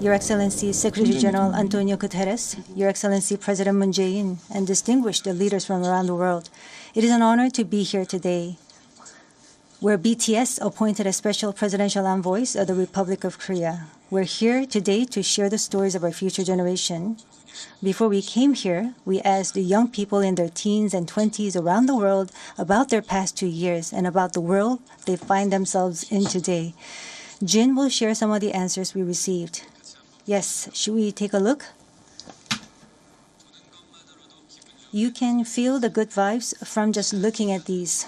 Your Excellency Secretary General Antonio Guterres, Your Excellency President Moon Jae-in, and distinguished leaders from around the world. It is an honor to be here today, where BTS appointed as special presidential envoys of the Republic of Korea. We're here today to share the stories of our future generation. Before we came here, we asked the young people in their teens and 20s around the world about their past 2 years and about the world they find themselves in today. Jin will share some of the answers we received. Yes, should we take a look? You can feel the good vibes from just looking at these.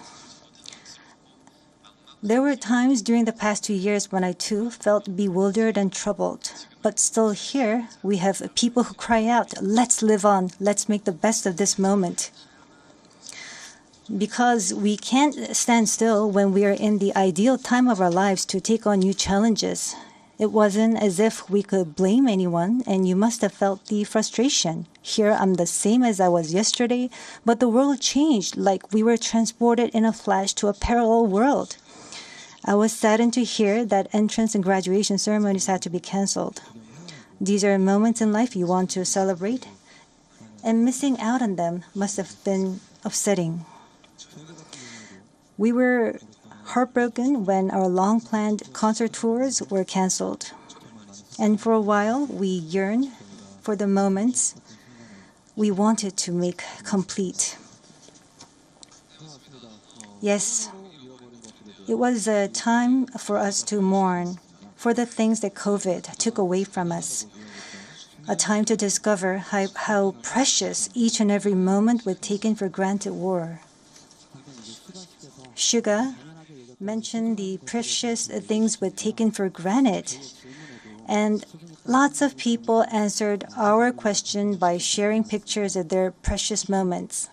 There were times during the past 2 years when I too felt bewildered and troubled. But still here, we have people who cry out, let's live on, let's make the best of this moment. Because we can't stand still when we are in the ideal time of our lives to take on new challenges. It wasn't as if we could blame anyone, and you must have felt the frustration. Here I'm the same as I was yesterday, but the world changed like we were transported in a flash to a parallel world. I was saddened to hear that entrance and graduation ceremonies had to be canceled. These are moments in life you want to celebrate, and missing out on them must have been upsetting. We were heartbroken when our long-planned concert tours were canceled. And for a while, we yearned for the moments we wanted to make complete. Yes, it was a time for us to mourn for the things that COVID took away from us. A time to discover how precious each and every moment we've taken for granted were. Suga mentioned the precious things we've taken for granted, and lots of people answered our question by sharing pictures of their precious moments.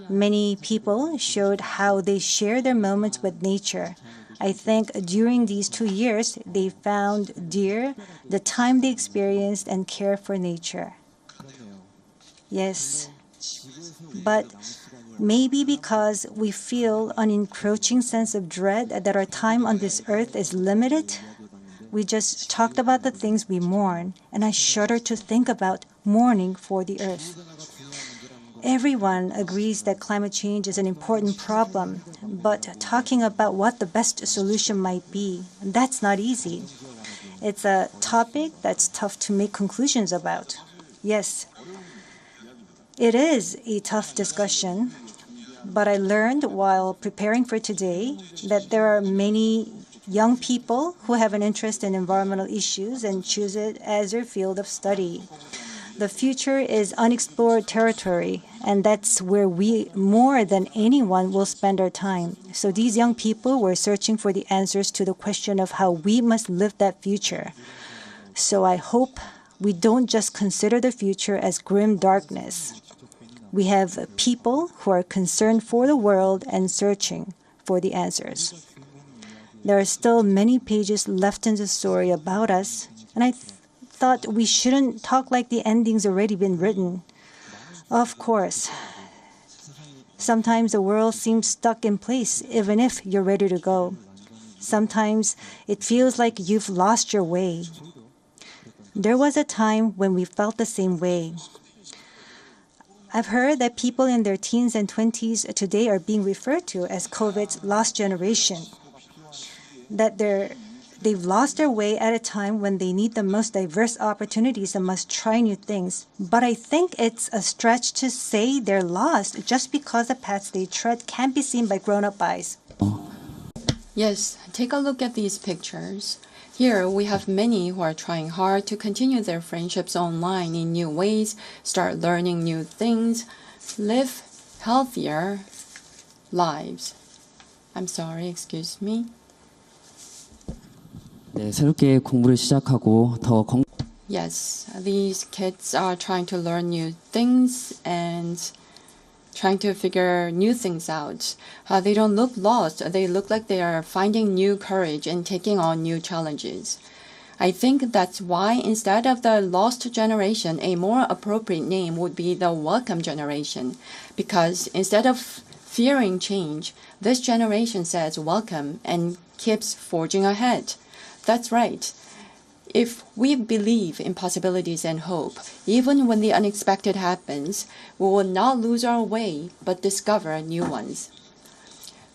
Many people showed how they share their moments with nature. I think during these 2 years, they found dear the time they experienced and care for nature. Yes, but maybe because we feel an encroaching sense of dread that our time on this earth is limited, we just talked about the things we mourn, and I shudder to think about mourning for the earth. Everyone agrees that climate change is an important problem, but talking about what the best solution might be, that's not easy. It's a topic that's tough to make conclusions about. Yes, it is a tough discussion, but I learned while preparing for today that there are many young people who have an interest in environmental issues and choose it as their field of study. The future is unexplored territory, and that's where we, more than anyone, will spend our time. So these young people were searching for the answers to the question of how we must live that future. So I hope we don't just consider the future as grim darkness. We have people who are concerned for the world and searching for the answers. There are still many pages left in the story about us, and I thought we shouldn't talk like the ending's already been written. Of course, sometimes the world seems stuck in place even if you're ready to go. Sometimes it feels like you've lost your way. There was a time when we felt the same way. I've heard that people in their teens and 20s today are being referred to as COVID's lost generation, that they've lost their way at a time when they need the most diverse opportunities and must try new things. But I think it's a stretch to say they're lost just because the paths they tread can't be seen by grown-up eyes. Yes, take a look at these pictures. Here we have many who are trying hard to continue their friendships online in new ways, start learning new things, live healthier lives. I'm sorry, excuse me. 네, 새롭게 공부를 시작하고 더 Yes, these kids are trying to learn new things and trying to figure new things out. They don't look lost. They look like they are finding new courage and taking on new challenges. I think that's why instead of the lost generation, a more appropriate name would be the welcome generation. Because instead of fearing change, this generation says welcome and keeps forging ahead. That's right. If we believe in possibilities and hope, even when the unexpected happens, we will not lose our way, but discover new ones.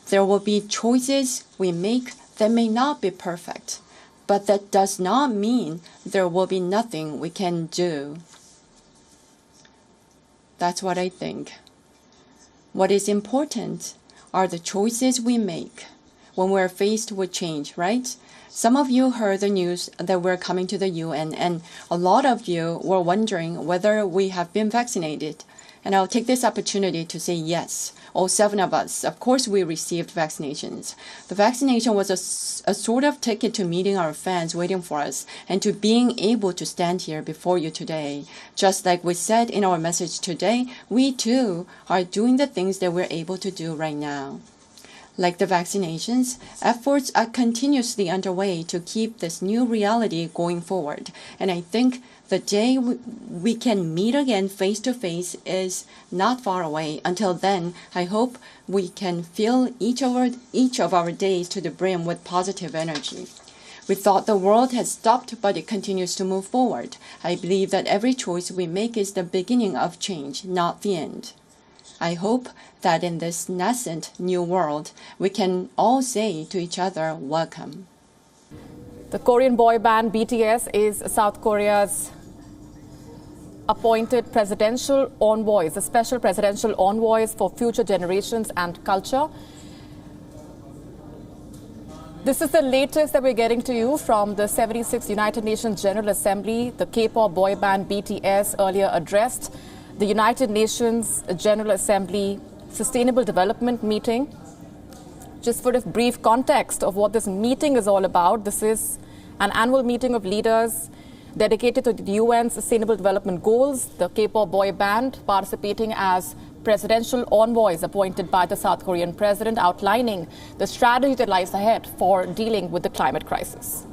There will be choices we make that may not be perfect, but that does not mean there will be nothing we can do. That's what I think. What is important are the choices we make when we're faced with change, right? Some of you heard the news that we're coming to the UN, and a lot of you were wondering whether we have been vaccinated. And I'll take this opportunity to say yes. All 7 of us, of course, we received vaccinations. The vaccination was a sort of ticket to meeting our fans waiting for us and to being able to stand here before you today. Just like we said in our message today, we too are doing the things that we're able to do right now. Like the vaccinations, efforts are continuously underway to keep this new reality going forward. And I think the day we can meet again face to face is not far away. Until then, I hope we can fill each of our days to the brim with positive energy. We thought the world had stopped, but it continues to move forward. I believe that every choice we make is the beginning of change, not the end. I hope that in this nascent new world, we can all say to each other, welcome. The Korean boy band BTS is South Korea's appointed presidential envoys, the special presidential envoys for future generations and culture. This is the latest that we're getting to you from the 76th United Nations General Assembly. The K-pop boy band BTS earlier addressed the United Nations General Assembly Sustainable Development Meeting. Just for a brief context of what this meeting is all about, this is an annual meeting of leaders dedicated to the UN Sustainable Development Goals, the K-pop boy band participating as presidential envoys appointed by the South Korean president, outlining the strategy that lies ahead for dealing with the climate crisis.